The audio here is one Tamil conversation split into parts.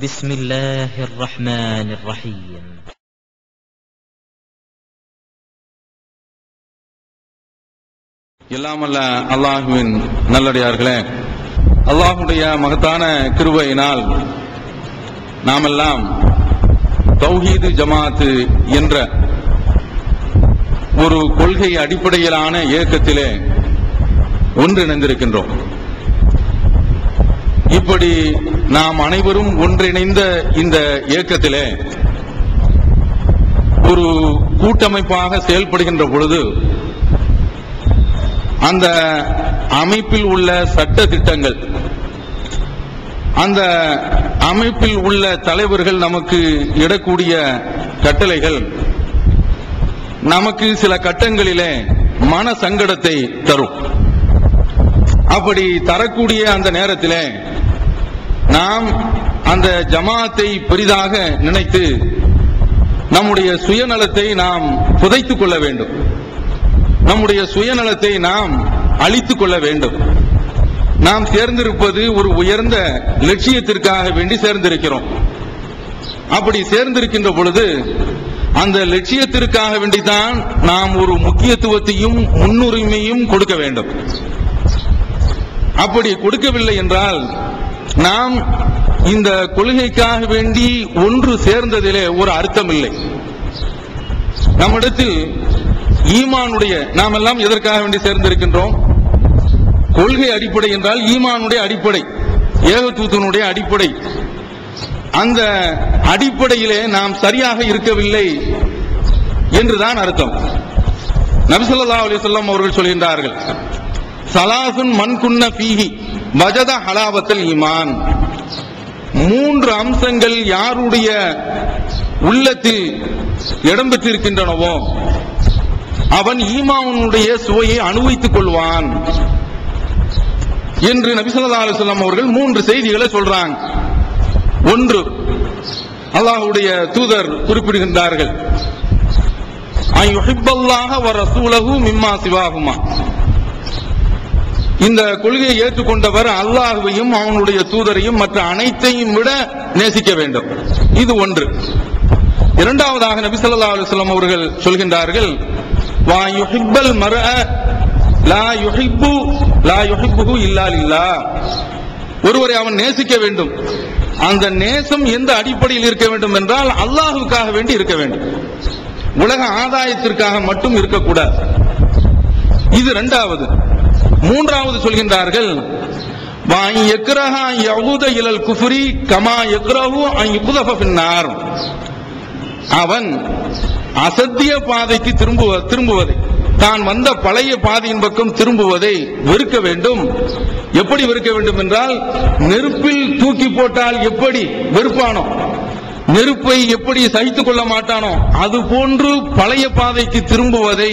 بسم الله الرحمن الرحيم. எல்லாமல்ல அல்லாஹ்வின் நல்லடியார்களே, அல்லாஹ்வுடைய மகத்தான கிருபையினால் நாமெல்லாம் தௌஹீது ஜமாஅத் என்ற ஒரு கொள்கை அடிப்படையிலான இயக்கத்திலே ஒன்றிணைந்திருக்கின்றோம். இப்படி நாம் அனைவரும் ஒன்றிணைந்த இந்த இயக்கத்திலே ஒரு கூட்டமைப்பாக செயல்படுகின்ற பொழுது அந்த அமைப்பில் உள்ள சட்ட திட்டங்கள், அந்த அமைப்பில் உள்ள தலைவர்கள் நமக்கு இடக்கூடிய கட்டளைகள் நமக்கு சில கட்டங்களிலே மன சங்கடத்தை தரும். அப்படி தரக்கூடிய அந்த நேரத்திலே நாம் அந்த ஜமாஅத்தை பெரிதாக நினைத்து நம்முடைய சுயநலத்தை நாம் புதைத்துக் கொள்ள வேண்டும், நம்முடைய சுயநலத்தை நாம் அழித்துக் கொள்ள வேண்டும். நாம் சேர்ந்திருப்பது ஒரு உயர்ந்த லட்சியத்திற்காக வேண்டி சேர்ந்திருக்கிறோம். அப்படி சேர்ந்திருக்கின்ற பொழுது அந்த லட்சியத்திற்காக வேண்டித்தான் நாம் ஒரு முக்கியத்துவத்தையும் முன்னுரிமையும் கொடுக்க வேண்டும். அப்படி கொடுக்கவில்லை என்றால் நாம் இந்த கொள்கைக்காக வேண்டி ஒன்று சேர்ந்ததிலே ஒரு அர்த்தம் இல்லை. நம்மிடத்தில் ஈமானுடைய, நாம் எல்லாம் எதற்காக வேண்டி சேர்ந்திருக்கின்றோம்? கொள்கை அடிப்படை என்றால் ஈமானுடைய அடிப்படை, ஏகத்துவத்தினுடைய அடிப்படை. அந்த அடிப்படையிலே நாம் சரியாக இருக்கவில்லை என்றுதான் அர்த்தம். நபி ஸல்லல்லாஹு அலைஹி வஸல்லம் அவர்கள் சொல்கின்றார்கள், சலாசுன் மன் குன்ன ஃபீஹி வஜத ஹலாவத்தல் ஈமான். 3 அம்சங்கள் யாருடைய உள்ளத்தில் இடம்பெற்றிருக்கின்றனவோ அவன் ஈமானுடைய சுவையை அனுபவித்துக் கொள்வான் என்று நபி ஸல்லல்லாஹு அலைஹி வஸல்லம் அவர்கள் 3 செய்திகளை சொல்றாங்க. ஒன்று, அல்லாஹ்வுடைய தூதர் குறிப்பிடுகின்றார்கள், அய்யுஹிப்பல்லாஹ வ ரசூலஹு மிம்மா சிவாஹுமா. இந்த கொள்கையை ஏற்றுக்கொண்டவர் அல்லாஹ்வையும் அவனுடைய தூதரையும் மற்ற அனைத்தையும் விட நேசிக்க வேண்டும். இது ஒன்று. இரண்டாவதாக நபி ஸல்லல்லாஹு அலைஹி வஸல்லம் அவர்கள் சொல்கின்றார்கள், வா யுஹிப்பல் மர்அ லா யுஹிப்புஹு இல்லா லில்லாஹ். ஒருவரை அவன் நேசிக்க வேண்டும். அந்த நேசம் எந்த அடிப்படையில் இருக்க வேண்டும் என்றால் அல்லாஹ்வுக்காக வேண்டி இருக்க வேண்டும், உலக ஆதாயத்திற்காக மட்டும் இருக்கக்கூடாது. இது இரண்டாவது. மூன்றாவது சொல்கின்றார்கள், வா யக்ரஹ யஊத இலல் குஃப்ரி கமா யக்ரஹு அன் யுக்தஃப ஃபின்னார். அவன் அசத்திய பாதைக்கு திரும்புவதை, தான் வந்த பழைய பாதையின் பக்கம் திரும்புவதை வெறுக்க வேண்டும். எப்படி வெறுக்க வேண்டும் என்றால், நெருப்பில் தூக்கி போட்டால் எப்படி வெறுப்பானோ, நெருப்பை எப்படி சகித்துக் கொள்ள மாட்டானோ, அது போன்று பழைய பாதைக்கு திரும்புவதை,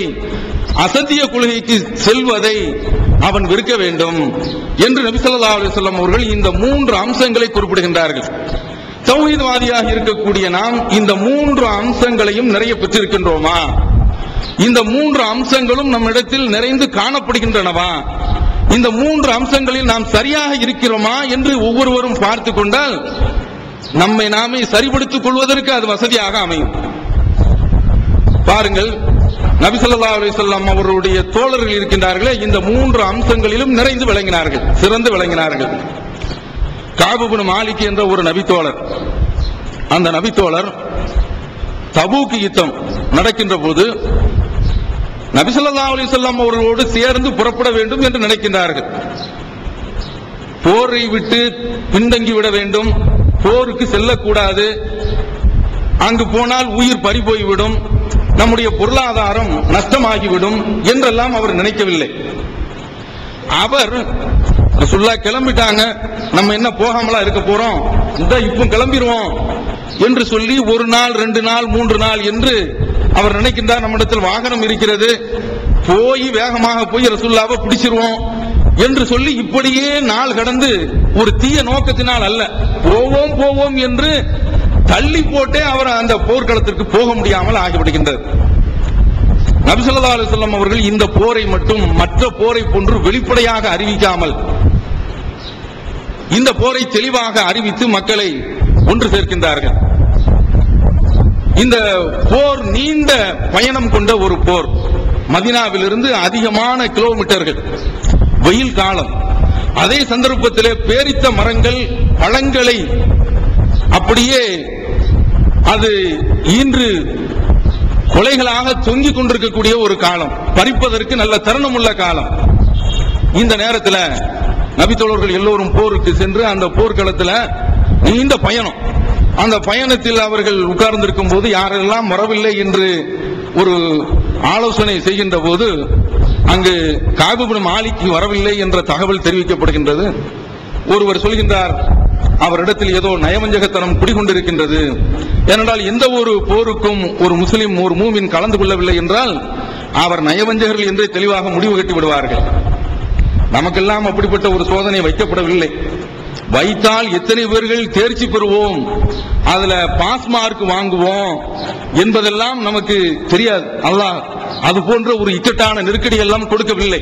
அசத்திய கொள்கைக்கு செல்வதை அவன் வெறுக்க வேண்டும் என்று நபி ஸல்லல்லாஹு அலைஹி வஸல்லம் அவர்கள் இந்த 3 அம்சங்களை குறிப்பிடுகின்றார்கள். தௌஹீத்வாதியாக இருக்கக்கூடிய நாம் இந்த 3 அம்சங்களையும் நிறைய பெற்றிருக்கின்றோமா? இந்த 3 அம்சங்களும் நம்மிடத்தில் நிறைந்து காணப்படுகின்றனவா? இந்த 3 அம்சங்களில் நாம் சரியாக இருக்கிறோமா என்று ஒவ்வொருவரும் பார்த்து கொண்டால் நம்மை நாமே சரிபடுத்திக் கொள்வதற்கு அது வசதியாக அமையும். பாருங்கள், நபி ஸல்லல்லாஹு அலைஹி வஸல்லம் அவருடைய தோழர்கள் இருக்கின்றார்களே, இந்த 3 அம்சங்களிலும் நிறைந்து விளங்கினார்கள், சிறந்து விளங்கினார்கள். கஅப் இப்னு மாலிக் என்ற ஒரு நபித்தோழர், அந்த நபித்தோழர் தபூக் யுத்தம் நடக்கின்ற போது நபி ஸல்லல்லாஹு அலைஹி வஸல்லம் அவர்களோடு சேர்ந்து புறப்பட வேண்டும் என்று நினைக்கின்றார்கள். போரை விட்டு பின்தங்கி விட வேண்டும், போருக்கு செல்லக்கூடாது, அங்கு போனால் உயிர் பறி போய்விடும், நம்முடைய பொருளாதாரம் நஷ்டமாகிவிடும் என்றெல்லாம் அவர் நினைக்கவில்லை. அவர் ரசூலுல்லாஹ் கிளம்பிட்டாங்க, நம்ம என்ன போகாமலா இருக்க போறோம், இந்த இப்போ கிளம்பிடுவோம் என்று சொல்லி 1 நாள் 2 நாள் 3 நாள் என்று அவர் நினைக்கின்றார். நம்மிடத்தில் வாகனம் இருக்கிறது, போய் வேகமாக போய் ரசூலுல்லாஹ்வை பிடிச்சிருவோம் என்று சொல்லி இப்படியே நாள் கடந்து ஒரு தீய நோக்கத்தினால் அல்ல, போவோம் என்று தள்ளி போட்டே அவர் அந்த போர்க்களத்திற்கு போக முடியாமல் ஆகிவிடுகின்றது. நபி ஸல்லல்லாஹு அலைஹி வஸல்லம் அவர்கள் இந்த போரை மட்டும் மற்ற போரை போன்று வெளிப்படையாக அறிவிக்காமல் இந்த போரை தெளிவாக அறிவித்து மக்களை ஒன்று சேர்க்கின்றார்கள். இந்த போர் நீண்ட பயணம் கொண்ட ஒரு போர். மதீனாவிலிருந்து அதிகமான கிலோமீட்டர்கள், வெயில் காலம். அதே சந்தர்ப்பத்திலே பேரித்த மரங்கள் பழங்களை அப்படியே அது ஈன்று கொலைகளாக தொங்கிக் கொண்டிருக்கக்கூடிய ஒரு காலம், பறிப்பதற்கு நல்ல தருணம் உள்ள காலம். இந்த நேரத்தில் நபித்தோழர்கள் எல்லோரும் போருக்கு சென்று அந்த போர்க்களத்தில் நீண்ட பயணம். அந்த பயணத்தில் அவர்கள் உட்கார்ந்திருக்கும் போது யாரெல்லாம் வரவில்லை என்று ஒரு ஆலோசனை செய்கின்ற போது அங்கு கஅப் இப்னு மாலிக் வரவில்லை என்ற தகவல் தெரிவிக்கப்படுகின்றது. ஒருவர் சொல்கின்றார், அவரிடத்தில் ஏதோ நயவஞ்சகத்தனம் குடிகொண்டிருக்கின்றது. ஏனென்றால் எந்த ஒரு போருக்கும் ஒரு முஸ்லிம் ஒரு மூமின் கலந்து கொள்ளவில்லை என்றால் அவர் நயவஞ்சகர்கள் என்றே தெளிவாக முடிவு கட்டி விடுவார்கள். நமக்கெல்லாம் அப்படிப்பட்ட ஒரு சோதனை வைக்கப்படவில்லை. வைத்தால் எத்தனை பேர்கள் தேர்ச்சி பெறுவோம், அதுல பாஸ் மார்க் வாங்குவோம் என்பதெல்லாம் நமக்கு தெரியாது. அல்லாஹ் அது போன்ற ஒரு இக்கட்டான நெருக்கடி எல்லாம் கொடுக்கவில்லை.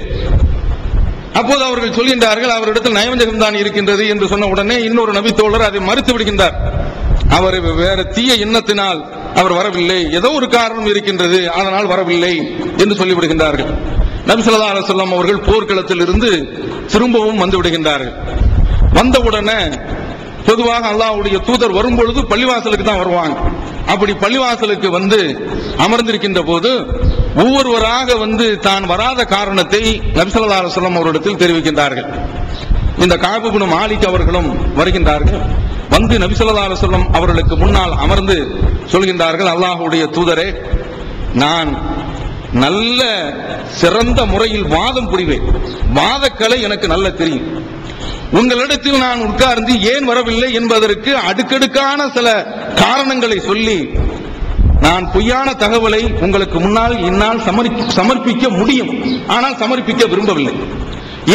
அப்போது அவர்கள் சொல்கின்றார்கள், அவரிடத்தில் நயவஞ்சகம் தான் இருக்கின்றது என்று சொன்ன உடனே இன்னொரு நபி தோழர் அதை மறுத்து விடுகின்றார். அவர் வேற தீய எண்ணத்தினால் அவர் வரவில்லை, ஏதோ ஒரு காரணம் இருக்கின்றது அதனால் வரவில்லை என்று சொல்லிவிடுகின்றார்கள். நபி ஸல்லல்லாஹு அலைஹி வஸல்லம் அவர்கள் போர்க்களத்தில் இருந்து திரும்பவும் வந்து விடுகின்றார்கள். வந்தவுடனே பொதுவாக அல்லாஹ்வுடைய தூதர் வரும்பொழுது பள்ளிவாசலுக்கு தான் வருவாங்க. அப்படி பள்ளிவாசலுக்கு வந்து அமர்ந்திருக்கின்ற போது ஒவ்வொருவராக வந்து தான் வராத காரணத்தை நபி ஸல்லல்லாஹு அலைஹி வஸல்லம் அவரிடத்தில் தெரிவிக்கின்றார்கள். இந்த கஅப் இப்னு மாலிக் அவர்களும் வருகின்றார்கள். வந்து நபி ஸல்லல்லாஹு அலைஹி வஸல்லம் அவர்களுக்கு முன்னால் அமர்ந்து சொல்கின்றார்கள், அல்லாஹ்வுடைய தூதரே, நான் நல்ல சிறந்த முறையில் வாதம் புரிவேன், வாதக்கலை எனக்கு நல்ல தெரியும். உங்களிடத்தில் நான் உட்கார்ந்து ஏன் வரவில்லை என்பதற்கு அடுக்கடுக்கான சில காரணங்களை சொல்லி நான் பொய்யான தகவலை உங்களுக்கு முன்னால் என்னால் சமர்ப்பிக்க முடியும், ஆனால் சமர்ப்பிக்க விரும்பவில்லை.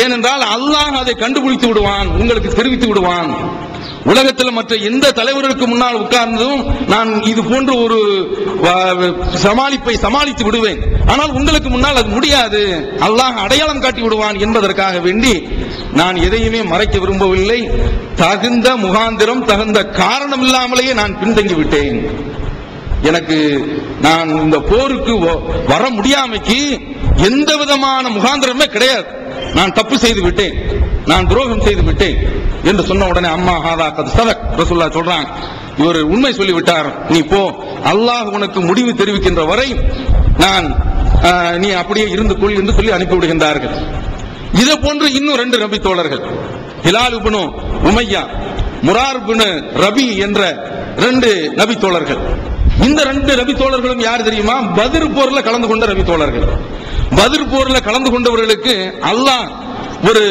ஏனென்றால் அல்லாஹ் அதை கண்டுபிடித்து விடுவான், உங்களுக்கு தெரிவித்து விடுவான். உலகத்தில் மற்ற எந்த தலைவர்களுக்கு முன்னால் உட்கார்ந்தும் நான் இது போன்ற ஒரு சமாளித்து விடுவேன், ஆனால் உங்களுக்கு முன்னால் அது முடியாது, அல்லாஹ் அடையாளம் காட்டி விடுவான் என்பதற்காக வேண்டி நான் எதையுமே மறைக்க விரும்பவில்லை. தகுந்த முகாந்திரம் தகுந்த காரணம் இல்லாமலேயே நான் பின்தங்கி விட்டேன். எனக்கு நான் இந்த போருக்கு வர முடியாமைக்கு எந்த விதமான முகாந்திரமே கிடையாது, நான் தப்பு செய்து விட்டேன், நான் துரோகம் செய்து விட்டேன் என்று சொன்ன உடனே அம்மா ஹாதா கத் சதக், ரசூலுல்லாஹ் சொல்றாங்க, இவர் உண்மை சொல்லிவிட்டார், நீ போ, அல்லாஹ் உனக்கு முடிவு தெரிவிக்கின்ற வரை நான் நீ அப்படியே இருந்து கொள் என்று சொல்லி அனுப்பிவிடுகின்றார்கள். இதை போன்று இன்னும் 2 நபி தோழர்கள், ஹிலால் இப்னு உமையா, முரார் இப்னு ரபி என்ற 2 நபி தோழர்கள். இந்த 2 நபி தோழர்களும் யார் தெரியுமா? பத்ர் போர்ல கலந்து கொண்ட நபி தோழர்கள். பத்ர் போர்ல கலந்து கொண்டவர்களுக்கு அல்லாஹ் ஒரு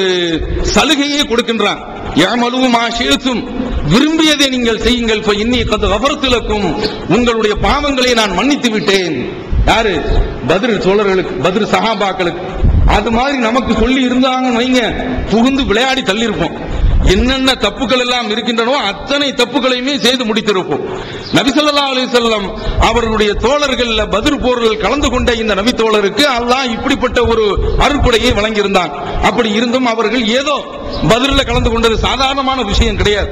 சலுகையை கொடுக்கின்றான். யஅமலு மா ஷி'தும், விரும்பியதை நீங்கள் செய்யுங்கள், ஃபஇன்னி கத் கஃபர்து லக்கும், உங்களுடைய பாவங்களை நான் மன்னித்து விட்டேன். யாரு? பத்ர் தோழர்களுக்கு, பத்ர் சஹாபாக்களுக்கு. அது மாதிரி நமக்கு சொல்லி இருந்தாங்கன்னு வைங்க, புகுந்து விளையாடி தள்ளி இருப்போம். என்னென்ன தப்புகள் எல்லாம் இருக்கின்றனோ அத்தனை தப்புகளையுமே செய்து முடித்திருப்போம். நபி ஸல்லல்லாஹு அலைஹி வஸல்லம் அவர்களுடைய தோழர்கள் பத்ர் போரில் கலந்து கொண்ட இந்த நபி தோழருக்கு அல்லாஹ் இப்படிப்பட்ட ஒரு அருட்கொடையை வழங்கியிருந்தான். அப்படி இருந்தும் அவர்கள் ஏதோ பத்ர்ல கலந்து கொண்டது சாதாரணமான விஷயம் கிடையாது.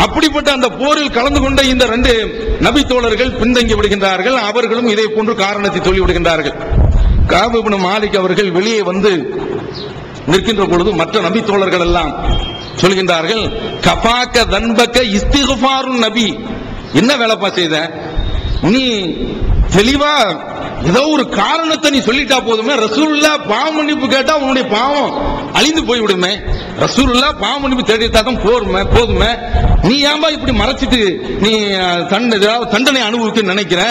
அப்படிப்பட்ட அந்த போரில் கலந்து கொண்ட இந்த 2 நபி தோழர்கள் பின்தங்கி விடுகின்றார்கள். அவர்களும் இதே போன்று காரணத்தை சொல்லி விடுகின்றார்கள். கஅப் இப்னு மாலிக் அவர்கள் வெளியே வந்து நிற்கின்ற பொழுது மற்ற நபி தோழர்கள் எல்லாம் சொல்கின்றார்கள், கஃபாக்க தன்பக்க இஸ்திக்ஃபாருன் நபி, என்ன வேலைப்பா செய்த நீ? தெளிவா ஏதோ ஒரு காரணத்தை நீ சொல்லிட்டா போதுமே, ரசூலுல்லாஹ் பாவ மன்னிப்பு கேட்டா உன்னுடைய பாவம் அழிந்து போய்விடுமே, ரசூலுல்லாஹ் பாவ மன்னிப்பு தேடிட்டாதான் போதுமே, நீ ஏன்பா இப்படி மறைச்சிட்டு நீ தண்டனை அனுபவிக்க நினைக்கிற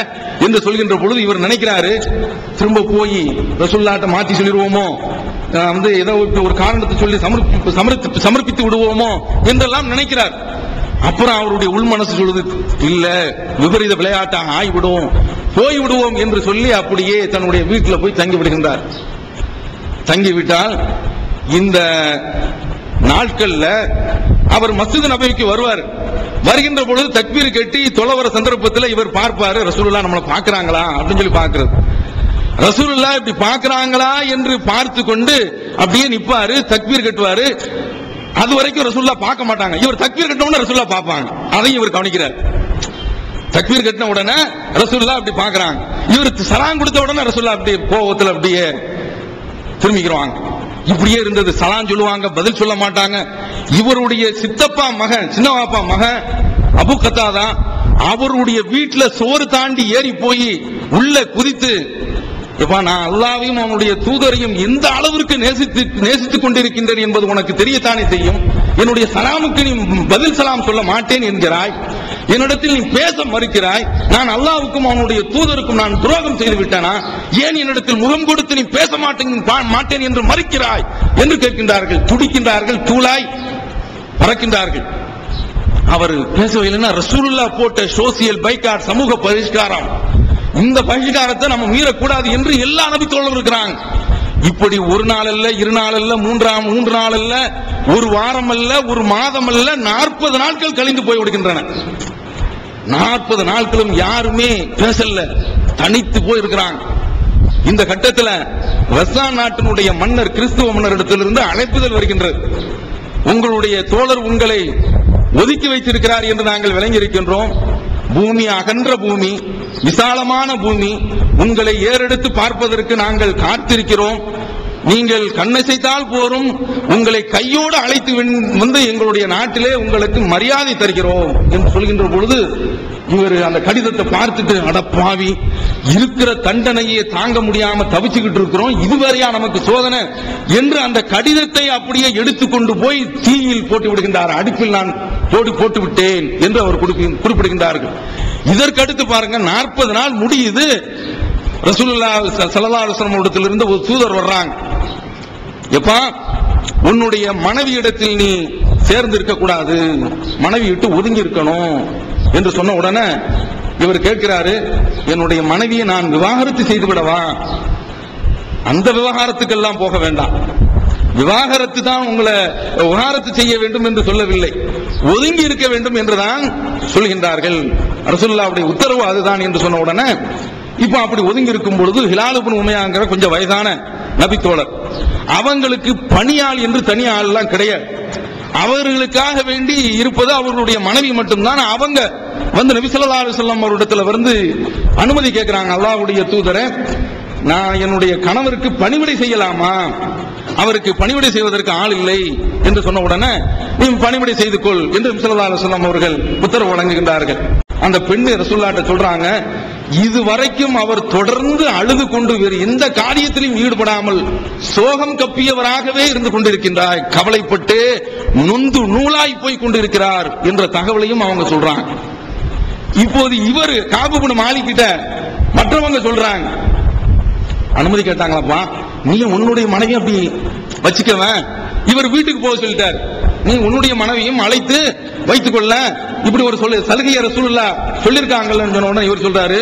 என்று சொல்கின்ற பொழுது இவர் நினைக்கிறாரு, திரும்ப போய் ரசூலுல்லாஹ்ட்ட மாத்தி சொல்லிடுவோமோ, வந்து ஏதோ ஒரு காரணத்தை சொல்லி சமர்ப்பித்து விடுவோமோ என்றெல்லாம் நினைக்கிறார். அப்புறம் அவருடைய உள் மனசு சொல்லுது, இல்ல விபரீத விளையாட்டாக ஆய்விடும், போய்விடுவோம் என்று சொல்லி அப்படியே தன்னுடைய வீட்டில் போய் தங்கி விடுகின்றார். தங்கிவிட்டால் இந்த நாட்கள்ல அவர் மஸ்ஜித் நபவிக்கு வருவார். வருகின்ற பொழுது தக்பீர் கட்டி தொலைவர சந்தர்ப்பத்தில் இவர் பார்ப்பாரு, ரசூலுல்லாஹ் நம்மளை பார்க்கறாங்களா அப்படின்னு சொல்லி பார்க்கிறது. ரசூலுல்லாஹ் இப்படி பார்க்கறாங்களா என்று பார்த்து கொண்டு அப்படியே நிப்பாரு, தக்பீர் கட்டுவாரு. அது வரைக்கும் ரசூலுல்லாஹ் பார்க்க மாட்டாங்க. இவர் தக்பீர் கட்டின உடனே ரசூலுல்லாஹ் பார்ப்பாங்க. அதையும் இவர் கவனிக்கிறார். தக்பீர் கட்டின உடனே ரசூலுல்லாஹ் அப்படி பார்க்கறாங்க. இவர் சலாம் கொடுத்த உடனே ரசூலுல்லாஹ் அப்படியே கோவத்துல அப்படியே திரும்பிக்கிறாங்க. இப்படியே இருந்தது. சலாம் சொல்லுவாங்க, பதில் சொல்ல மாட்டாங்க. இவருடைய சித்தப்பா மகன், சின்னவாப்பா மகன் அபு கத்தாதா, அவருடைய வீட்டுல சோறு தாண்டி ஏறி போய் உள்ள குதித்து, நான் அல்லாஹ்வையும் அவனுடைய தூதரையும் எந்த அளவிற்கு நேசித்துக் கொண்டிருக்கின்றேன் என்பது உனக்கு தெரியத்தானே செய்யும். என்னுடைய சலாமுக்கு நீ பதில் சலாம் சொல்ல மாட்டேன் என்கிறாய், என்னிடத்தில் நீ பேச மறுக்கிறாய். நான் அல்லாஹ்வுக்கும் அவனுடைய தூதருக்கும் நான் துரோகம் செய்து விட்டேனா? ஏன் என்னிடத்தில் முகம் கொடுத்து நீ பேச மாட்டேன் என்று மறுக்கிறாய் என்று கேட்கின்றார்கள். துடிக்கின்றார்கள், தூளாய் பறக்கின்றார்கள். அவர் பேசவில்லைன்னா ரசூலுல்லாஹ் போட்ட சோசியல் பைக்காட், சமூக பகிஷ்காரம், இந்த பகிஷ்காரத்தை நம்ம மீறக்கூடாது என்று எல்லா நபி தோழரும் இருக்கிறாங்க. இப்படி ஒரு நாள் அல்ல, இரு நாள் அல்ல, மூன்று நாள் அல்ல, ஒரு வாரம் அல்ல, ஒரு மாதம் அல்ல, 40 நாட்கள் கழிந்து போய் விடுகின்றன. 40 நாட்களும் யாருமே பேசல, தனித்து போய் இருக்கிறாங்க. இந்த கட்டத்தில் ரஸ்ஸான் நாட்டினுடைய மன்னர், கிறிஸ்துவ மன்னரிடத்திலிருந்து அழைப்புதல் வருகின்றது. உங்களுடைய தோழர் உங்களை ஒதுக்கி வைத்திருக்கிறார் என்று நாங்கள் விளங்கி இருக்கின்றோம். பூமி அகன்ற பூமி, விசாலமான பூமி, உங்களை ஏறெடுத்து பார்ப்பதற்கு நாங்கள் காத்திருக்கிறோம். நீங்கள் கண்ணசைத்தால் போரும், உங்களை கையோடு அழைத்து வந்து எங்களுடைய நாட்டிலே உங்களுக்கு மரியாதை தருகிறோம் என்று சொல்கின்ற பொழுது, இவர் அந்த கடிதத்தை பார்த்துட்டு, அடப்பாவி, இருக்கிற தண்டனையை தாங்க முடியாம தவிச்சுக்கிட்டு இருக்கிறோம், இதுவரையா நமக்கு சோதனை என்று அந்த கடிதத்தை அப்படியே எடுத்துக்கொண்டு போய் தீயில் போட்டு விடுகின்றார். அடுப்பில் நான் போட்டு விட்டேன் என்று அவர் குறிப்பிடுகின்றார்கள். இதற்கடுத்து பாருங்க, 40 நாள் முடியுது. ரசூலுல்லாஹ் ஸல்லல்லாஹு அலைஹி வஸல்லம் இடத்திலிருந்து ஒரு தூதர் வர்றாங்க. எப்பா, உன்னுடைய மனைவி இடத்தில் நீ சேர்ந்து இருக்க கூடாது, மனைவி விட்டு ஒதுங்கி இருக்கணும் என்று சொன்ன உடனே இவர் கேட்கிறாரு, என்னுடைய மனைவியை நான் விவாகரத்து செய்து விடவா? அந்த விவகாரத்துக்கெல்லாம் போக வேண்டாம், விவாகரத்து தான் உங்களை விவாகரத்து செய்ய வேண்டும் என்று சொல்லவில்லை, ஒதுங்கி இருக்க வேண்டும் என்றுதான் சொல்கின்றார்கள். ரசூலுல்லாஹ்வுடைய உத்தரவு அதுதான் என்று சொன்ன உடனே, இப்ப அப்படி ஒதுங்கி இருக்கும் பொழுது ஹிலால் இப்னு உமையாங்கிற கொஞ்சம் வயதான நபித்தோழர், அவங்களுக்கு பணியாள் என்று தனி ஆள் எல்லாம் கிடையாது, அவர்களுக்காக வேண்டி இருப்பது அவர்களுடைய மனைவி மட்டும்தான். அவங்க வந்து நபி ஸல்லல்லாஹு அலைஹி வஸல்லம் அவரிடத்துல வந்து அனுமதி கேட்கிறாங்க, அல்லாஹ்வுடைய தூதரே, நான் என்னுடைய கணவருக்கு பணிவிடை செய்யலாமா? அவருக்கு பணிவிடை செய்வதற்கு ஆள் இல்லை என்று சொன்ன உடனே, நீ பணிவிடை செய்து கொள் என்று நபி ஸல்லல்லாஹு அலைஹி வஸல்லம் அவர்கள் உத்தரவு வழங்குகின்றார்கள். அந்த பெண் ரசூலுல்லாஹ்ட்ட சொல்றாங்க, இதுவரைக்கும் அவர் தொடர்ந்து அழுது கொண்டு வேறு எந்த காரியத்திலும் ஈடுபடாமல் சோகம் கப்பியவராகவே இருந்து கொண்டிருக்கின்றார், கவலைப்பட்டு நொந்து நூலாய் போய் கொண்டிருக்கிறார் என்ற தகவலையும் அவங்க சொல்றாங்க. இப்போது இவர் காபு இப்னு மாலிக் கிட்ட மற்றவங்க சொல்றாங்க, அனுமதி கேட்டாங்களாப்பா, நீ உன்னுடைய மனைவி அப்படி வச்சுக்கவன், இவர் வீட்டுக்கு போக சொல்லிட்டார், நீ உன்னுடைய மனைவியும் அழைத்து வைத்துக் கொள்ள, இப்படி ஒரு சலுகையை ரசூலுல்லாஹ் சொல்லிருக்காங்கன்னு சொன்ன உடனே இவர் சொல்றாரு,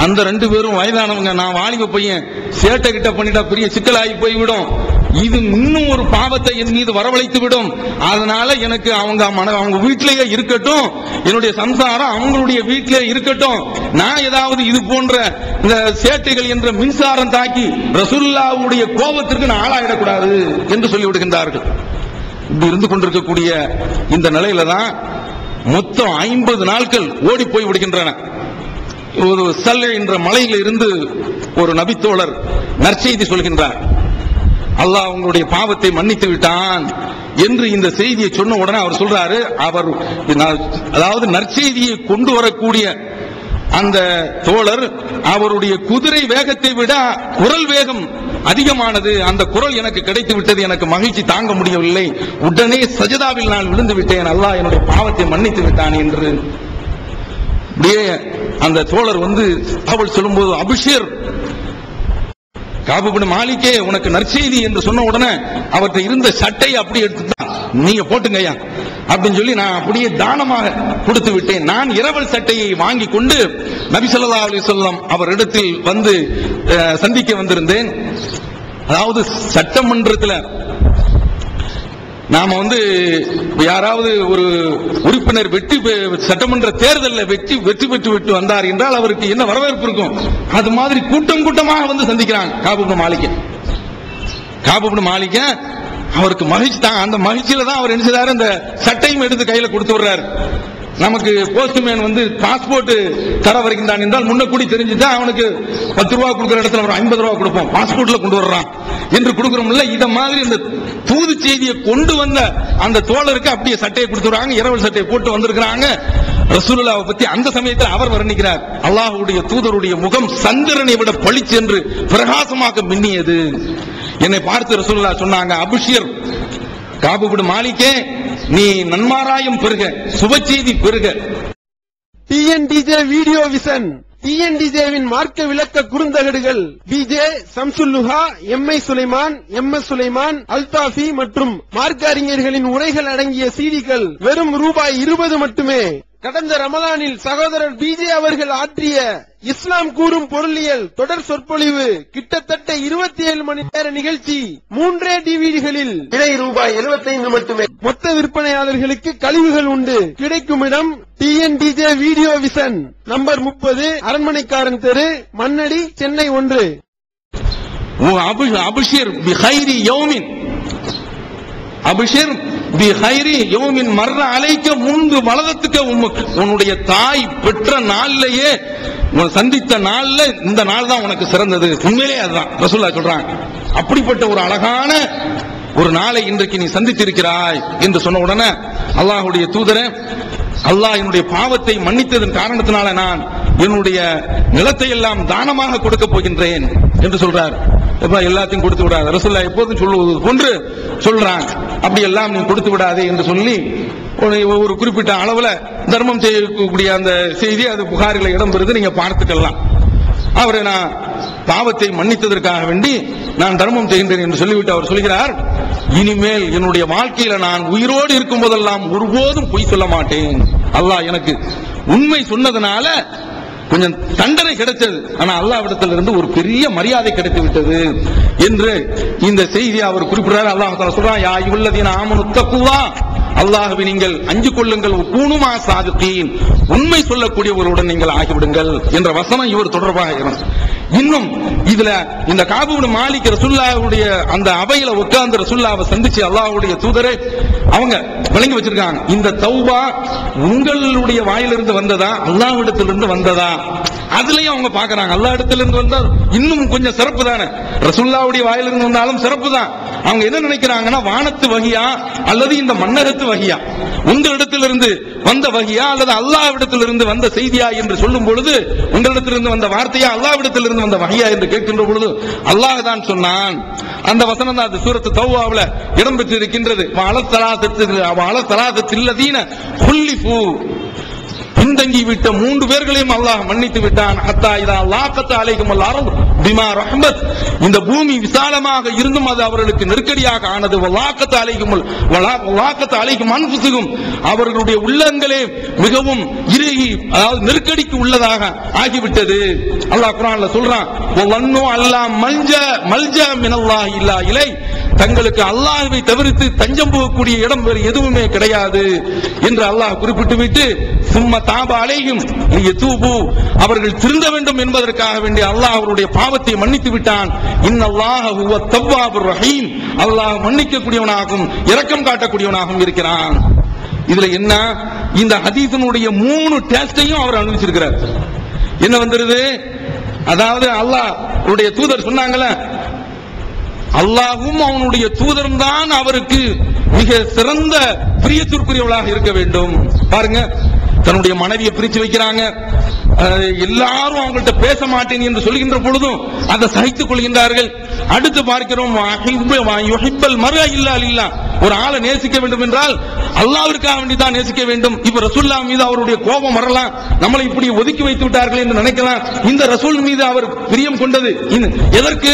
அந்த 2 பேரும் வயதானவங்க, நான் வாலிப பையன், சேட்டை கிட்ட பண்ணிட்டா பெரிய சிக்கலாகி போய்விடும், இது இன்னும் ஒரு பாவத்தை என் மீது வரவழைத்து விடும், அதனால எனக்கு அவங்க வீட்டிலேயே இருக்கட்டும், என்னுடைய சம்சாரம் அவங்களுடைய வீட்டிலே இருக்கட்டும், நான் ஏதாவது இது போன்ற இந்த சேட்டைகள் என்ற மின்சாரம் தாக்கி ரசூலுல்லாஹ்வுடைய கோபத்திற்கு நான் ஆளாயிடக்கூடாது என்று சொல்லிவிடுகின்றார்கள். இப்படி இருந்து கொண்டிருக்கக்கூடிய இந்த நிலையில தான் மொத்தம் 50 நாட்கள் ஓடி போய் விடுகின்றன. ஒரு சல்லை என்ற மலையில இருந்து ஒரு நபித்தோழர் நற்செய்தி சொல்கின்றார், அல்லாஹ் உங்களுடைய பாவத்தை மன்னித்து விட்டான் என்று இந்த செய்தியை சொன்ன உடனே அவர் சொல்றாரு, அவர் அதாவது நற்செய்தியை கொண்டு வரக்கூடிய அந்த தோழர் அவருடைய குதிரை வேகத்தை விட குரல் வேகம் அதிகமானது, அந்த குரல் எனக்கு கிடைத்து விட்டது, எனக்கு மகிழ்ச்சி தாங்க முடியவில்லை, உடனே சஜதாவில் நான் விழுந்து விட்டேன், அல்லாஹ் என்னுடைய பாவத்தை மன்னித்து விட்டான் என்று அந்த தோழர் வந்து அவள் சொல்லும்போது, அபிஷேர் காபு இப்னு மாலிக்கே உனக்கு நற்செய்தி என்று சொன்ன உடனே அவர்கிட்ட இருந்த சட்டை அப்படி எடுத்துதான், நீங்க போட்டுங்கய்யா அப்படின்னு சொல்லி நான் அப்படியே தானமாக கொடுத்து விட்டேன். நான் இரவல் சட்டையை வாங்கி கொண்டு நபி ஸல்லல்லாஹு அலைஹி வஸல்லம் அவரிடத்தில் வந்து சந்திக்க வந்திருந்தேன். அதாவது சட்டமன்றத்தில் நாம வந்து யாராவது ஒரு உறுப்பினர் சட்டமன்ற தேர்தலில் வெற்றி பெற்று விட்டு வந்தார் என்றால் அவருக்கு என்ன வரவேற்பு இருக்கும், அது மாதிரி கூட்டம் கூட்டமாக வந்து சந்திக்கிறாங்க காபு இப்னு மாலிக். அவருக்கு மகிழ்ச்சி தான். அந்த மகிழ்ச்சியில தான் அவர் என்ன செய்றாரு, அந்த சட்டையும் எடுத்து கையில கொடுத்து விடுறாரு. நமக்கு போஸ்ட்மேன் வந்து பாஸ்போர்ட் தர வருகின்றான் என்றால் முன்னக்கூடி தெரிஞ்சுட்டா அவனுக்கு 10 ரூபா கொடுக்குற இடத்துல ஒரு 50 ரூபா கொடுப்போம், பாஸ்போர்ட்ல கொண்டு வர்றான் என்று கொடுக்கிறோம்ல. இத மாதிரி இந்த தூது செய்தியை கொண்டு வந்த அந்த தோழருக்கு அப்படியே சட்டையை கொடுத்துறாங்க, இரவல் சட்டையை போட்டு வந்திருக்கிறாங்க. ரசூலுல்லாஹ்வை பத்தி அந்த சமயத்தில் அவர் வர்ணிக்கிறார், அல்லாஹ்வுடைய தூதருடைய முகம் சந்திரனை விட பளிச்சு என்று பிரகாசமாக மின்னியது. என்னை பார்த்து ரசூலுல்லாஹ் சொன்னாங்க, அபுஷிர் காபு பின் மாலிக்கே, நீ நன்மாராயம் பெறுக, சுப செய்தி பெறுக. டிஎன்டிஜே வீடியோ விஷன், டிஎன்டிஜேவின் மார்க்க விளக்க குறுந்தகடுகள் PJ Shamsulluha, MI Sulaiman, MS Sulaiman, Althafi மற்றும் மார்க்க அறிஞர்களின் உரைகள் அடங்கிய சீடிகள் வெறும் ₹20 மட்டுமே. கடந்த ரமலானில் சகோதரர் பிஜே அவர்கள் ஆற்றிய இஸ்லாம் கூறும் பொருளியல் தொடர் சொற்பொழிவு கிட்டத்தட்ட 27 மணி நேர நிகழ்ச்சி 3 டிவிடிகளில் விலை ₹75 மட்டுமே. மொத்த விற்பனையாளர்களுக்கு கழிவுகள் உண்டு. கிடைக்கும் இடம் டிஎன்டிஜே வீடியோ விஷன், நம்பர் 30, அரண்மனைக்காரன் தெரு, மண்ணடி, சென்னை 1. அபுஷிர் பிகைரி யௌமின், அபுஷிர் பிகைரி யௌமின் மர்ர அலைக்க முன்பு வலதத்துக்கு உன்னுடைய தாய் பெற்ற நாள்லயே சந்தித்த நாள்ல இந்த நாள் தான் உனக்கு சிறந்தது. உண்மையிலே அதுதான் ரசூலுல்லாஹ் சொல்றாங்க. அப்படிப்பட்ட ஒரு அழகான ஒரு நாளை இன்றைக்கு நீ சந்தித்திருக்கிறாய் என்று சொன்ன உடனே அல்லாஹ்வுடைய தூதரே, அல்லாஹ் என்னுடைய பாவத்தை மன்னித்ததன் காரணத்தினால நான் என்னுடைய நிலத்தை எல்லாம் தானமாக கொடுக்க போகின்றேன் என்று சொல்றார். எல்லாத்தையும் கொடுத்து விடாது, ரசூலுல்லாஹ் எப்போதும் சொல்லுவது போன்று சொல்றாங்க. அப்படி எல்லாம் நீ கொடுத்து விடாதே என்று சொல்லி ஒரு குறிப்பிட்ட அளவுல தர்மம் செய்யக்கூடிய அந்த செய்தி அது புகாரில இடம்பெறுது, நீங்க பார்த்துக்கலாம். அவரை நான் பாவத்தை மன்னித்ததற்காக வேண்டி நான் தர்மம் செய்கின்றேன் என்று சொல்லிவிட்டு அவர் சொல்கிறார், இனிமேல் என்னுடைய வாழ்க்கையில நான் உயிரோடு இருக்கும் போதெல்லாம் ஒருபோதும் பொய் சொல்ல மாட்டேன். அல்லாஹ் எனக்கு உண்மை சொன்னதனால கொஞ்சம் தண்டனை கிடைத்தது, ஆனா அல்லாஹ்விடத்திலிருந்து ஒரு பெரிய மரியாதை கிடைத்து விட்டது என்று இந்த செய்தியை அவர் குறிப்பிடுறார். அல்லாஹ் தஆலா சொல்றான், யா அய்யுஹல்லதீன ஆமனு தக்குல்லாஹ், அல்லாஹ்வை நீங்கள் அஞ்சு கொள்ளுங்கள், கூனுமா சாதிகீன், உண்மை சொல்லக்கூடியவர்களுடன் நீங்கள் ஆகிவிடுங்கள் என்ற வசனம் இவர் தொடர்பாக இருக்கும். இன்னும் இதுல இந்த காபு பின் மாலிக் ரசூலுல்லாஹ்வுடைய அந்த அவையில உட்கார்ந்து ரசூலுல்லாஹ்வை சந்திச்சு அல்லாஹ்வுடைய தூதரை அவங்க விளங்கி வச்சிருக்காங்க, இந்த தௌபா உங்களுடைய வாயிலிருந்து வந்ததா அல்லாஹ்விடத்திலிருந்து வந்ததா? அதுலயும் அவங்க பாக்குறாங்க, அல்லாஹ் இடத்திலிருந்து வந்தா இன்னும் கொஞ்சம் சிறப்பு தானே, ரசூலுல்லாஹ்வுடைய வாயிலிருந்து வந்தாலும் சிறப்பு தான். அவங்க என்ன நினைக்கிறாங்கன்னா, வானத்து வகியா அல்லது இந்த மன்னகத்து வகியா, உங்களிடத்திலிருந்து வந்த வகியா அல்லது அல்லாஹ்விடத்திலிருந்து வந்த செய்தியா என்று சொல்லும் பொழுது, உங்களிடத்திலிருந்து வந்த வார்த்தையா அல்லாஹ்விடத்திலிருந்து வந்த வகியா என்று கேட்கின்ற பொழுது அல்லாஹ் தான் சொன்னான். அந்த வசனம் தான் அது சூரத்து தௌபாவுல இடம்பெற்று இருக்கின்றது. பின்தங்கி விட்ட 3 பேர்களையும் அல்லாஹ் மன்னித்து விட்டான். ஹத்தா இதா லாகத் அலைஹிமுல் அர்து பிமா ரஹ்மத், இந்த பூமி விசாலமாக இருந்தும் அது அவர்களுக்கு நெருக்கடியாக ஆனது. வலாகத் அலைஹிம் அன்ஃபுஸுஹும், அவர்களுடைய உள்ளங்களே மிகவும் இறுகி, அதாவது நெருக்கடிக்கு உள்ளதாக ஆகிவிட்டது. அல்லாஹ் குர்ஆன்ல சொல்றான், வல்லன்னு அல்லா மல்ஜா மினல்லாஹி இல்லா இலை, தங்களுக்கு அல்லாஹ்வை தவிர்த்து தஞ்சம் போகக்கூடிய இடம் வேறு எதுவுமே கிடையாது என்று அல்லாஹ் குறிப்பிட்டு விட்டு, சும்ம தாப அலைஹிம் லியதூபு, அவர்கள் திருந்த வேண்டும் என்பதற்காக வேண்டிய அல்லாஹ் அவருடைய பாவத்தை மன்னித்து விட்டான். இன்னல்லாஹ ஹுவ தவ்வாபுர் ரஹீம், அல்லாஹ் மன்னிக்கக்கூடியவனாகவும் இரக்கம் காட்டக்கூடியவனாகவும் இருக்கிறான். இதுல என்ன, இந்த ஹதீஸினுடைய 3 டேஸ்டையும் அவர் அனுபவிச்சிருக்கிறார். என்ன வந்துருது, அதாவது அல்லாஹ்வுடைய தூதர் சொன்னாங்கல்ல, அல்லாஹ்வும் அவனுடைய தூதரும் தான் அவருக்கு மிக சிறந்த பிரியத்திற்குரியவளாக இருக்க வேண்டும். பாருங்க, தன்னுடைய மனைவியை பிரிச்சு வைக்கிறாங்க, எல்லாரும் அவங்கள்ட்ட பேச மாட்டேன் என்று சொல்கின்ற பொழுதும் அதை சகித்துக் கொள்கின்றார்கள். அடுத்து பார்க்கிறோம், ஒரு ஆளை நேசிக்க வேண்டும் என்றால் அல்லாஹ்விற்காக வேண்டிதான் நேசிக்க வேண்டும். இப்ப ரசூலுல்லாஹ் மீது அவருடைய கோபம் வரலாம், நம்மளை இப்படி ஒதுக்கி வைத்து விட்டார்கள் என்று நினைக்கலாம். இந்த ரசூல் மீது அவர் பிரியம் கொண்டது எதற்கு?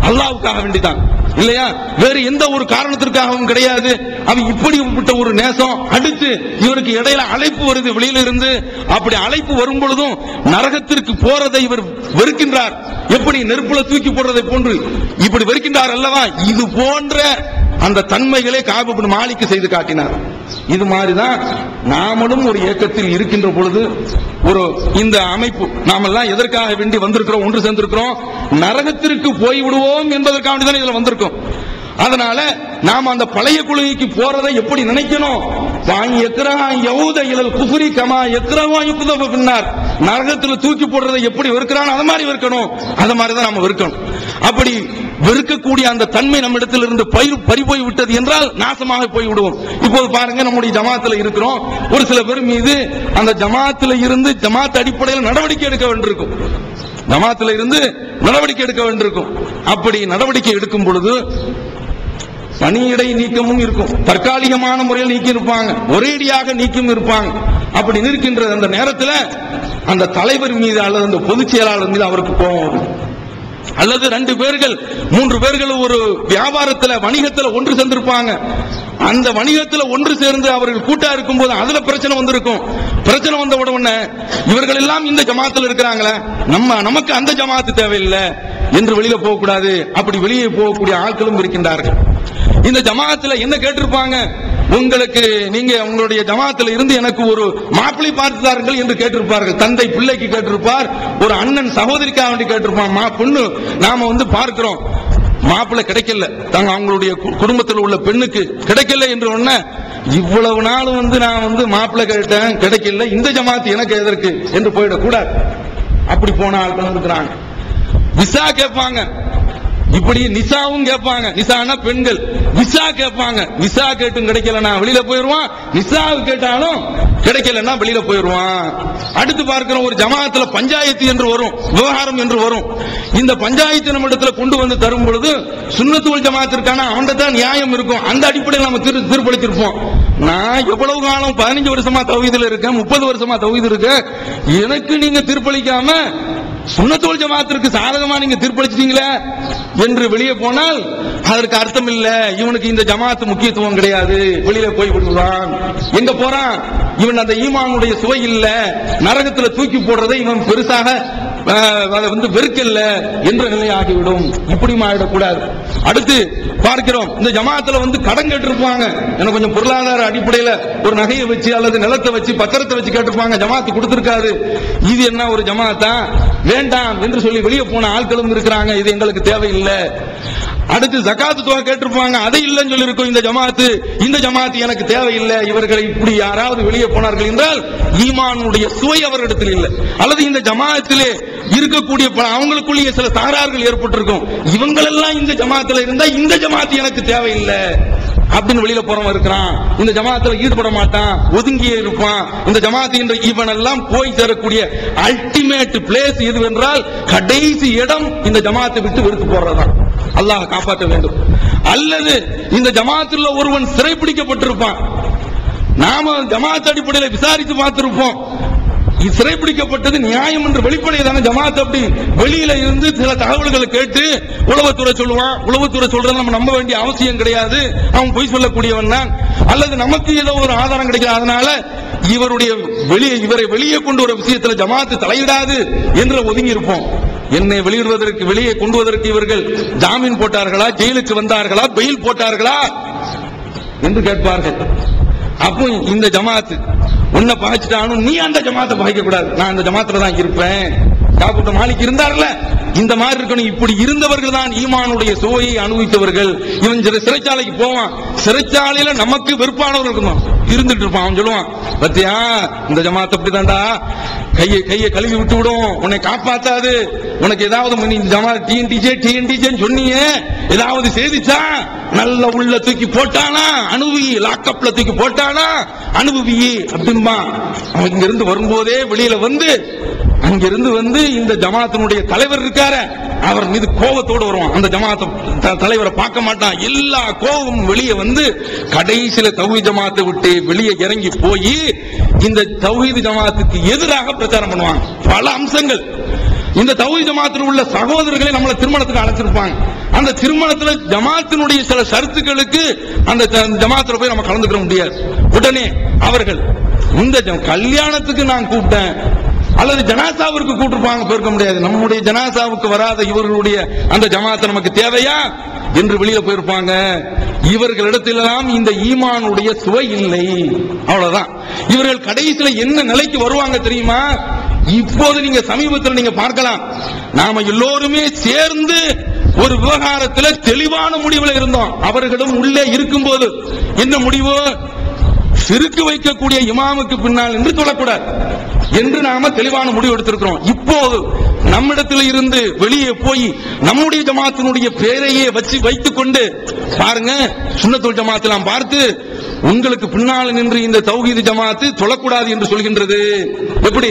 அல்லாஹ்வுக்காக வேண்டிதான், இல்லையா? வேறு எந்த ஒரு காரணத்திற்காகவும் கிடையாது. அவன் இப்படிப்பட்ட ஒரு நேசம். அடுத்து இவருக்கு இடையில அழைப்பு வருது வெளியில இருந்து. அப்படி அழைப்பு வரும் பொழுதும் நரகத்திற்கு போறதை இவர் வெறுக்கின்றார். எப்படி நெருப்புல தூக்கி போடுறதை போன்று இப்படி வெறுக்கின்றார் அல்லவா? இது போன்ற அந்த தன்மைகளை காபு பின் மாலிக் செய்து காட்டினார். இது மாதிரிதான் நாமளும் ஒரு இயக்கத்தில் இருக்கின்ற பொழுது, ஒரு இந்த அமைப்பு நாமெல்லாம் எதற்காக வேண்டி வந்திருக்கிறோம், ஒன்று சேர்ந்திருக்கிறோம், நரகத்திற்கு போய்விடுவோம் என்பதற்காக வேண்டிதான் இதுல வந்திருக்கோம். அதனால நாம அந்த பழைய கொள்கைக்கு போறதை எப்படி நினைக்கணும்? நரகத்தில் தூக்கி போடுறதை எப்படி வெறுக்கிறான் அது மாதிரி வெறுக்கணும். அது மாதிரிதான் நாம வெறுக்கணும். அப்படி வெறுக்கக்கூடிய அந்த தன்மை நம்ம இடத்தில் இருந்து பறிபோய் விட்டது என்றால் நாசமாக போய் விடுவோம். இப்போது பாருங்க, நம்முடைய ஜமாத்துல இருக்கிறோம், ஒரு சில பேர் மீது அந்த ஜமாத்துல இருந்து ஜமாத் அடிப்படையில் நடவடிக்கை எடுக்க வேண்டியிருக்கும். ஜமாத்துல இருந்து நடவடிக்கை எடுக்க வேண்டியிருக்கும். அப்படி நடவடிக்கை எடுக்கும் பொழுது பணியிடை நீக்கமும் இருக்கும், தற்காலிகமான முறையில் நீக்கி இருப்பாங்க, ஒரேடியாக நீக்கும் இருப்பாங்க. அப்படி நிற்கின்ற அந்த நேரத்தில் அந்த தலைவர் மீது அல்லது அந்த பொதுச் செயலாளர் மீது அவருக்கு கோபம் வரும். அல்லது 2 பேர்கள் 3 பேர்கள் ஒரு வியாபாரத்தில் வணிகத்தில் ஒன்று சேர்ந்திருப்பாங்க. அந்த வணிகத்தில் ஒன்று சேர்ந்து அவர்கள் கூட்டா இருக்கும் போது அதுல பிரச்சனை வந்திருக்கும். பிரச்சனை வந்த உடனே இவர்கள் எல்லாம் இந்த ஜமாத்தில் இருக்கிறாங்களே, நமக்கு அந்த ஜமாத்து தேவையில்லை என்று வெளியில போகக்கூடாது. அப்படி வெளியே போகக்கூடிய ஆட்களும் இருக்கின்றார்கள். இந்த ஜமாத்துல என்ன கேட்டிருப்பாங்க? உங்களுக்கு நீங்க உங்களுடைய ஜமாத்துல இருந்து எனக்கு ஒரு மாப்பிள்ளை பார்த்துதார்கள் என்று கேட்டிருப்பார்கள். தந்தை பிள்ளைக்கு கேட்டிருப்பார், ஒரு அண்ணன் சகோதரிக்காக வேண்டி கேட்டிருப்பான். பொண்ணு நாம பார்க்கிறோம், மாப்பிள்ளை கிடைக்கல, அவங்களுடைய குடும்பத்தில் உள்ள பெண்ணுக்கு கிடைக்கல என்று ஒண்ணு, இவ்வளவு நாளும் நான் மாப்பிள்ளை கேட்டேன் கிடைக்கல, இந்த ஜமாத்து எனக்கு எதற்கு என்று போயிடக்கூடாது. அப்படி போன ஆட்கள் இருக்கிறாங்க. விசா கேட்பாங்க, இப்படி நிசாவும் கேட்பாங்க. நிசானா பெண்கள். விசா கேட்பாங்க. விசா கேட்டும் கிடைக்கலனா வெளியில போயிருவான். நிசாவு கேட்டாலும் கிடைக்கலன்னா வெளியில போயிருவான். அடுத்து பார்க்கிறோம், ஒரு ஜமாத்துல பஞ்சாயத்து என்று வரும், விவகாரம் என்று வரும். இந்த பஞ்சாயத்து நம்ம இடத்துல கொண்டு வந்து தரும் பொழுது சுன்னத்து வல் ஜமாத்திற்கான அவன்கிட்ட தான் நியாயம் இருக்கும். அந்த அடிப்படையில் நம்ம தீர்ப்பளித்திருப்போம். நான் எவ்வளவு காலம் 15 வருஷமா தௌஹீதுல இருக்கேன், 30 வருஷமா தௌஹீது இருக்கேன், எனக்கு நீங்க தீர்ப்பளிக்காம சுன்னத்து வல் ஜமாத்திற்கு சாதகமா நீங்க தீர்ப்பளிச்சிட்டீங்களே என்று வெளியே போனால் அதற்கு அர்த்தம் இல்ல, இவனுக்கு இந்த ஜமாத்து முக்கியத்துவம் கிடையாது, வெளியில போய் விடுவான். எங்க போறான்? இவன் அந்த ஈமானுடைய சுவை இல்ல, நரகத்துல தூக்கி போடுறதை இவன் பெருசாக வெறுக்கல்ல என்ற நிலை ஆகிவிடும். இப்படி ஆயிடக்கூடாது. அடுத்து பார்க்கிறோம், இந்த ஜமாத்துல கடன் கேட்டிருப்பாங்க. எனக்கு கொஞ்சம் பொருளாதார அடிப்படையில ஒரு நகையை வச்சு அல்லது நிலத்தை வச்சு பத்திரத்தை வச்சு கேட்டிருப்பாங்க. ஜமாத்து கொடுத்திருக்காரு. இது என்ன ஒரு ஜமாத்தா? வேண்டாம் என்று சொல்லி வெளியே போன ஆட்களும் இருக்கிறாங்க. இது எங்களுக்கு தேவையில்லை. அடுத்து ஜகாத்து தொகை கேட்டிருப்பாங்க, அதை இல்லைன்னு சொல்லி இருக்கும் இந்த ஜமாத்து. இந்த ஜமாத்து எனக்கு தேவையில்லை. இவர்களை இப்படி யாராவது வெளியே போனார்கள் என்றால் ஈமானுடைய சுவை அவர்களிடத்தில் இல்லை. அல்லது இந்த ஜமாத்திலே இருக்கக்கூடிய அவங்களுக்குள்ளேயே சில தகராறுகள் ஏற்பட்டிருக்கும். இவங்களெல்லாம் இந்த ஜமாத்துல இருந்தா இந்த ஜமாத்து எனக்கு தேவையில்லை அப்படின்னு வெளியில போறவன் இருக்கிறான். இந்த ஜமாத்துல ஈடுபட மாட்டான், ஒதுங்கியே இருப்பான். இந்த ஜமாத்து என்ற இவன் எல்லாம் போய் சேரக்கூடிய அல்டிமேட் பிளேஸ் எதுவென்றால் கடைசி இடம் இந்த ஜமாத்தை விட்டு வெறுத்து போறதுதான். அல்லாஹ் காப்பாற்ற வேண்டும். அல்லது இந்த ஜமாத்துல ஒருவன் சிறைப்பிடிக்கப்பட்டிருப்பான். நாம ஜமாத் அடிப்படையில் விசாரித்து பார்த்திருப்போம். சிறைப்பிடிக்கப்பட்டது நியாயம் என்று வெளிப்படையான ஜமாத் அப்படி வெளியில இருந்து சில தகவல்களை கேட்டு உளவுத்துறை சொல்லுவான். உளவுத்துறை சொல்றது நம்ம நம்ப வேண்டிய அவசியம் கிடையாது, அவன் பொய் சொல்லக்கூடியவன் தான். அல்லது நமக்கு ஏதோ ஒரு ஆதாரம் கிடைக்கிறது, அதனால இவரை வெளியே கொண்டு ஒரு விஷயத்தில் ஜமாத்து தலையிடாது என்று ஒதுங்கி இருப்போம். என்னை வெளியே கொண்டு வருவதற்கு இவர்கள் ஜாமீன் போட்டார்களா, ஜெயிலுக்கு வந்தார்களா, பெயில் போட்டார்களா என்று கேட்பார்கள். அப்போ இந்த ஜமாத்து உன்னை பகைச்சிட்டானும், நீ அந்த ஜமாத்தை பகைக்க கூடாது, நான் அந்த ஜமாத்துல தான் இருப்பேன். காபூட்ட மாலிக் இருந்தார்ல, இந்த மாதிரி இருக்கணும். இப்படி இருந்தவர்கள் தான் ஈமானுடைய சுவையை அனுபவித்தவர்கள். இவன் சிறைச்சாலைக்கு போவான், சிறைச்சாலையில நமக்கு வெறுப்பானவர்கள் இருக்கணும் இருந்துட்டு இருப்பான். அவன் சொல்லுவான், பத்தியா இந்த ஜமாத் அப்படிதான்டா, கையை கழுவி விட்டு விடும், உன்னை காப்பாத்தாது. உனக்கு ஏதாவது ஜமாத் டிஎன்டிஜே சொன்னியே, ஏதாவது செய்திச்சா நல்ல உள்ள தூக்கி போட்டானா அனுபவி, லாக்கப்ல தூக்கி போட்டானா அனுபவி அப்படின்பா. அவன் இங்க இருந்து வரும்போதே வெளியில அங்கிருந்து இந்த ஜமாத்தினுடைய தலைவர் இருக்காரு, அவர் மீது கோபத்தோடு வருவான். அந்த ஜமாத்தை தலைவரை பார்க்க மாட்டான். எல்லா கோபமும் வெளியே கடைசியில தௌஹீத் ஜமாத்தை விட்டு வெளியே இறங்கி போய் இந்த தௌஹீத் ஜமாத்துக்கு எதிராக பிரச்சாரம் பண்ணுவாங்க. பல அம்சங்கள். இந்த தௌஹீத் ஜமாத்தில் உள்ள சகோதரர்களை நம்மளை திருமணத்துக்கு அழைச்சிருப்பாங்க. அந்த திருமணத்தில் ஜமாத்தினுடைய சில ஷரத்துகளுக்கு அந்த ஜமாத்துல போய் நம்ம கலந்துக்க முடியாது. உடனே அவர்கள் இந்த கல்யாணத்துக்கு நான் கூப்பிட்டேன் அல்லது ஜனாசாவிற்கு கூட்டிருப்பாங்க, போயிருக்க முடியாது. நம்முடைய ஜனாசாவுக்கு வராத இவர்களுடைய அந்த ஜமாத்தை நமக்கு தேவையா என்று வெளியில போயிருப்பாங்க. இவர்களிடத்திலெல்லாம் இந்த ஈமானுடைய சுவை இல்லை. அவ்வளவுதான். இவர்கள் கடைசியில என்ன நிலைக்கு வருவாங்க தெரியுமா? இப்போது நீங்க சமீபத்தில் நீங்க பார்க்கலாம், நாம எல்லோருமே சேர்ந்து ஒரு விவகாரத்தில் தெளிவான முடிவில் இருந்தோம். அவர்களும் உள்ளே இருக்கும்போது என்ன முடிவு? சிறுக்கு வைக்கக்கூடிய இமாமுக்கு பின்னால் என்று சொல்லக்கூடாது என்று நாம தெளிவான முடிவு எடுத்திருக்கிறோம். இப்போது நம்மிடத்தில் இருந்து வெளியே போய் நம்முடைய ஜமாத்தினுடைய பெயரையே வைத்துக் கொண்டு பாருங்க, சுன்னத்துல் ஜமாத்தெல்லாம் பார்த்து உங்களுக்கு பின்னால் நின்று இந்த தௌஹீத் ஜமாத்து தொழக்கூடாது என்று சொல்கின்றது. எப்படி?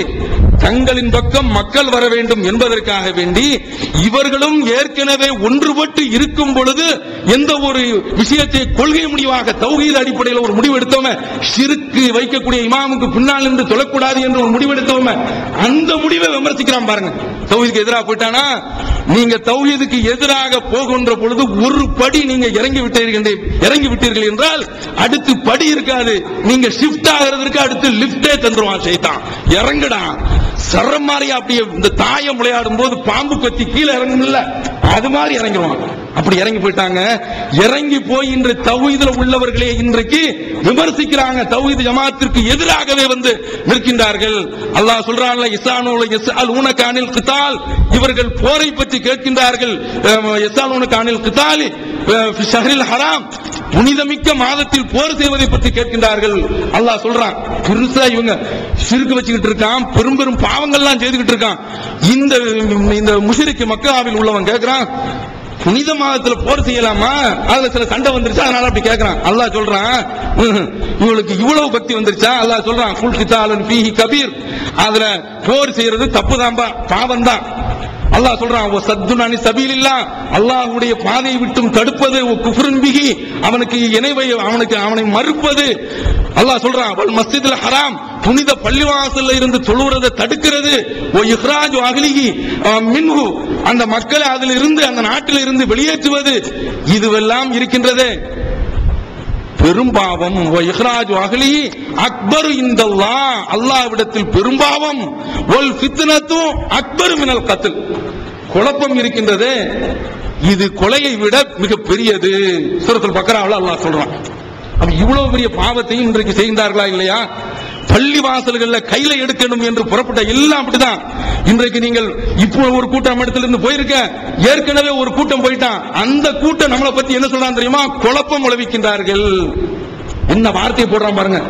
தங்களின் பக்கம் மக்கள் வர வேண்டும் என்பதற்காக வேண்டி இவர்களும் ஏற்கனவே ஒன்றுபட்டு இருக்கும் பொழுது எந்த ஒரு விஷயத்தை கொள்கை முடிவாக தௌஹீத் அடிப்படையில் ஒரு முடிவு எடுத்தோமே, ஷிர்க் வைக்கக்கூடிய இமாமுக்கு பின்னால் நின்று தொழக்கூடாது என்று ஒரு முடிவு எடுத்தோமே, அந்த முடிவை விமர்சிக்கிறான் பாருங்க. தௌஹீதுக்கு எதிராக போயிட்டானா, நீங்க தௌஹீதுக்கு எதிராக போகின்ற பொழுது ஒரு படி நீங்க இறங்கி விட்டீர்கள் என்றால் அடுத்து படி இருக்காது. நீங்க ஷிஃப்ட் ஆகிறதுக்கு அடுத்து லிப்டே தந்துருவான் ஷைத்தான். இறங்குடா சரம் மாதிரி, அப்படியே இந்த தாயம் விளையாடும் போது பாம்பு கொத்தி கீழே இறங்கும்ல, அது மாதிரி இறங்குவான். அப்படி இறங்கி போயிட்டாங்க. இறங்கி போய் இன்று தௌஹீதுல உள்ளவர்களே இன்றைக்கு விமர்சிக்கிறாங்க, தௌஹீத் ஜமாத்திற்கு எதிராகவே வந்து நிற்கின்றார்கள். அல்லாஹ் சொல்றான்ல, இஸ்ஸானூல யஸ்அலூனக அனில் கிதால், இவர்கள் போரை பற்றி கேட்கின்றார்கள். யஸ்அலூனக அனில் கிதால் ஃபி ஷஹ்ரில் ஹராம், புனிதமிக்க மாதத்தில் போர் செய்வதை பற்றி கேட்கின்றார்கள். அல்லாஹ் சொல்றான், பெருசா இவங்க ஷிர்க் வச்சுக்கிட்டு இருக்கான், பெரும் பெரும் பாவங்கள்லாம் செய்துகிட்டு இருக்கான். இந்த முஷ்ரிக் மக்காவில் உள்ளவன் கேட்கிறான், புனித மாதத்துல போர் செய்யலாமா? அதுல சில சண்டை வந்துருச்சா, அதனால அப்படி கேட்கிறான். அல்லாஹ் சொல்றான், இவங்களுக்கு இவ்வளவு பக்தி வந்துருச்சா? அல்லாஹ் சொல்றான், குல் கிதாலுன் ஃபீஹி கபீர், அதுல போர் செய்யறது தப்புதான்பா, பாவம் தான். அல்லாஹ் சொல்றான், சத்துன் அனி சபீலில்லாஹ், அல்லாஹ்வுடைய பாதையை விட்டும் தடுப்பது, குஃப்ருன் பிஹி, அவனுக்கு இணைவை அவனை மறுப்பது. அல்லாஹ் சொல்றான், வல் மஸ்ஜிதுல் ஹராம், புனித பள்ளிவாசல்ல இருந்து தொழுகிறதை தடுக்கிறது, இஹ்ராஜு அஹ்லிஹி மின்ஹு, அந்த மக்களை அதில் இருந்து அந்த நாட்டில் இருந்து வெளியேற்றுவது, இதுவெல்லாம் இருக்கின்றதே பெரும்பாவம். இஹ்ராஜு அஹ்லிஹி அக்பரு இன்தல்லாஹ், அல்லாஹ்விடத்தில் பெரும்பாவம். வல் ஃபித்னத்து அக்பரு மினல் கத்ல், குழப்பம் இருக்கின்றதே இது கொலையை விட மிக பெரியது. சூரத்துல் பக்ராவில் அல்லாஹ் சொல்றான். அப்ப இவ்வளவு பெரிய பாவத்தையும் இன்றைக்கு செய்கின்றார்களா இல்லையா? பள்ளி வாசல்கள்ல கையில எடுக்கணும் என்று புறப்பட்ட எல்லாம் அப்படிதான். இன்றைக்கு நீங்கள் இப்போ ஒரு கூட்டம் இடத்திலிருந்து போயிருக்க, ஏற்கனவே ஒரு கூட்டம் போயிட்டான், அந்த கூட்டம் நம்மளை பத்தி என்ன சொல்றான் தெரியுமா? குழப்பம் விளைவிக்கின்றார்கள். என்ன வார்த்தையை போடுறான் பாருங்க.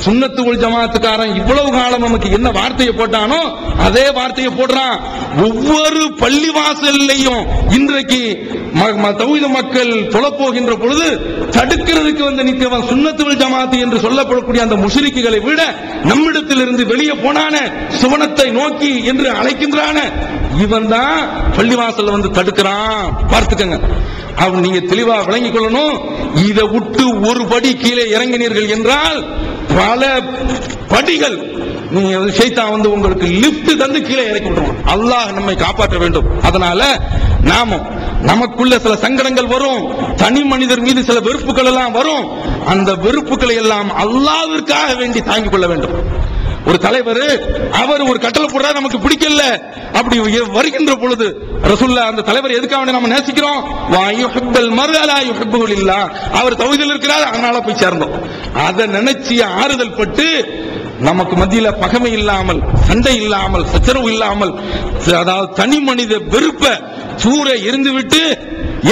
சுன்னத்து வல் ஜமாத்துக்காரன் இவ்வளவு காலம் நமக்கு என்ன வார்த்தையை போட்டானோ அதே வார்த்தையை போடுறான். ஒவ்வொரு பள்ளி வாசல்லையும் இன்றைக்கு தௌஹீத் மக்கள் தொழப்போகின்ற பொழுது தடுக்கிறதுக்கு வந்து நிற்கவன் சுன்னத்து வல் ஜமாத்து என்று சொல்லப்படக்கூடிய அந்த முஷ்ரிக்குகளை விட நம்மிடத்தில் இருந்து வெளியே போனான, சுவனத்தை நோக்கி என்று அழைக்கின்றான, இவன் தான் பள்ளிவாசல்ல வந்து தடுக்கிறான். பார்த்துக்கங்க, அவன் நீங்க தெளிவா விளங்கிக் கொள்ளணும். இதை விட்டு ஒரு படி கீழே இறங்கினீர்கள் என்றால் பல படிகள் ஷைத்தான் வந்து உங்களுக்கு லிப்ட் தந்து கீழே இறக்கி விடுவான். அல்லாஹ் நம்மை காப்பாற்ற வேண்டும். அதனால நாமும் நமக்குள்ள சில சங்கடங்கள் வரும், தனி மனிதர் மீது சில வெறுப்புகள் எல்லாம் வரும். அந்த வெறுப்புகளை எல்லாம் அல்லாஹ்விற்காக வேண்டி தாங்கிக் கொள்ள வேண்டும். ஒரு தலைவர் அவர் ஒரு கட்டளை போடுறார், நமக்கு பிடிக்கல, அப்படி வருகின்ற பொழுது ரசூலுல்லாஹ் அந்த தலைவர் எதுக்காக நம்ம நேசிக்கிறோம்? வயுஹிப்புல் மர்அ லா யுஹிப்புஹு லில்லாஹ், அவர் தௌஹீதில் இருக்கிறார், அதனால போய் சேர்ந்தோம். அதை நினைச்சு ஆறுதல் பட்டு நமக்கு மத்தியில பகைமை இல்லாமல், சண்டை இல்லாமல், சச்சரவு இல்லாமல், அதாவது தனி மனித வெறுப்ப சூற எரிந்து விட்டு,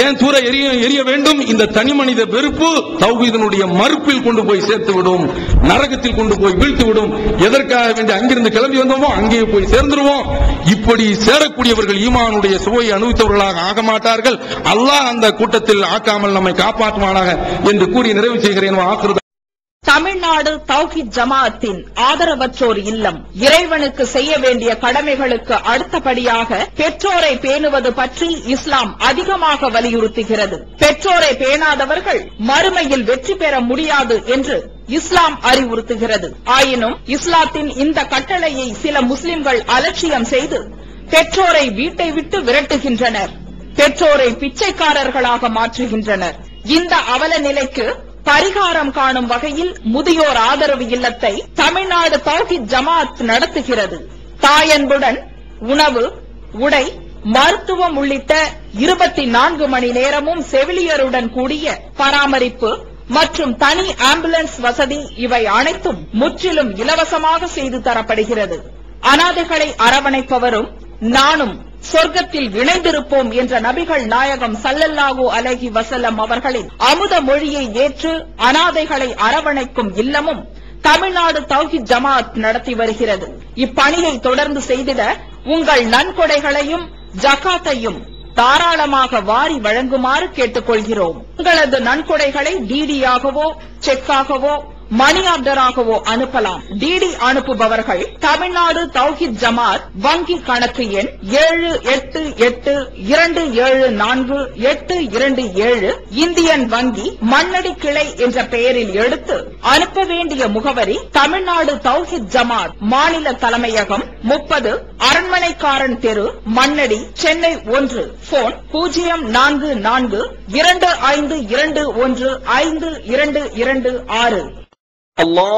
ஏன் சூற எரிய வேண்டும்? இந்த தனி மனித வெறுப்பு தௌஹீதினுடைய மறுப்பில் கொண்டு போய் சேர்த்து விடும், நரகத்தில் கொண்டு போய் வீழ்த்து விடும். எதற்காக வேண்டி அங்கிருந்து கிளம்பி வந்தோமோ அங்கே போய் சேர்ந்துருவோம். இப்படி சேரக்கூடியவர்கள் ஈமானுடைய சுவையை அனுபவித்தவர்களாக ஆக மாட்டார்கள். அல்லாஹ் அந்த கூட்டத்தில் ஆக்காமல் நம்மை காப்பாற்றுவானாக என்று கூறி நிறைவு செய்கிறேன். தமிழ்நாடு தௌஹீத் ஜமாஅத்தின் ஆதரவற்றோர் இல்லம் இறைவனுக்கு செய்ய வேண்டிய கடமைகளுக்கு அடுத்தபடியாக பெற்றோரை பேணுவது பற்றி இஸ்லாம் அதிகமாக வலியுறுத்துகிறது. பெற்றோரை பேணாதவர்கள் மறுமையில் வெற்றி பெற முடியாது என்று இஸ்லாம் அறிவுறுத்துகிறது. ஆயினும் இஸ்லாத்தின் இந்த கட்டளையை சில முஸ்லிம்கள் அலட்சியம் செய்து பெற்றோரை வீட்டை விட்டு விரட்டுகின்றனர், பெற்றோரை பிச்சைக்காரர்களாக மாற்றுகின்றனர். இந்த அவல நிலைக்கு பரிகாரம் காணும் வகையில் முதியோர் ஆதரவு இல்லத்தை தமிழ்நாடு தௌஹீத் ஜமாஅத் நடத்துகிறது. தாயன்புடன் உணவு, உடை, மருத்துவம் உள்ளிட்ட 24 மணி நேரமும் செவிலியருடன் கூடிய பராமரிப்பு மற்றும் தனி ஆம்புலன்ஸ் வசதி, இவை அனைத்தும் முற்றிலும் இலவசமாக செய்து தரப்படுகிறது. அனாதைகளை அரவணைப்பவரும் நானும் சொர்க்கத்தில் இணைந்திருப்போம் என்ற நபிகள் நாயகம் ஸல்லல்லாஹு அலைஹி வஸல்லம் அவர்களின் அமுத மொழியை ஏற்று அனாதைகளை அரவணைக்கும் இல்லமும் தமிழ்நாடு தௌஹீத் ஜமாஅத் நடத்தி வருகிறது. இப்பணியை தொடர்ந்து செய்திட உங்கள் நன்கொடைகளையும் ஜகாத்தையும் தாராளமாக வாரி வழங்குமாறு கேட்டுக் கொள்கிறோம். உங்களது நன்கொடைகளை டிடியாகவோ செக்காகவோ மணி ஆர்டராகவோ அனுப்பலாம். டிடி அனுப்புபவர்கள் தமிழ்நாடு தௌஹீத் ஜமாஅத் வங்கி கணக்கு எண் 7882748227 இந்தியன் வங்கி மண்ணடி கிளை என்ற பெயரில் எடுத்து அனுப்ப வேண்டிய முகவரி தமிழ்நாடு தௌஹீத் ஜமாஅத் மாநில தலைமையகம் 30 அரண்மனைக்காரன் தெரு மண்ணடி சென்னை 1. போன் 044252152226. Allah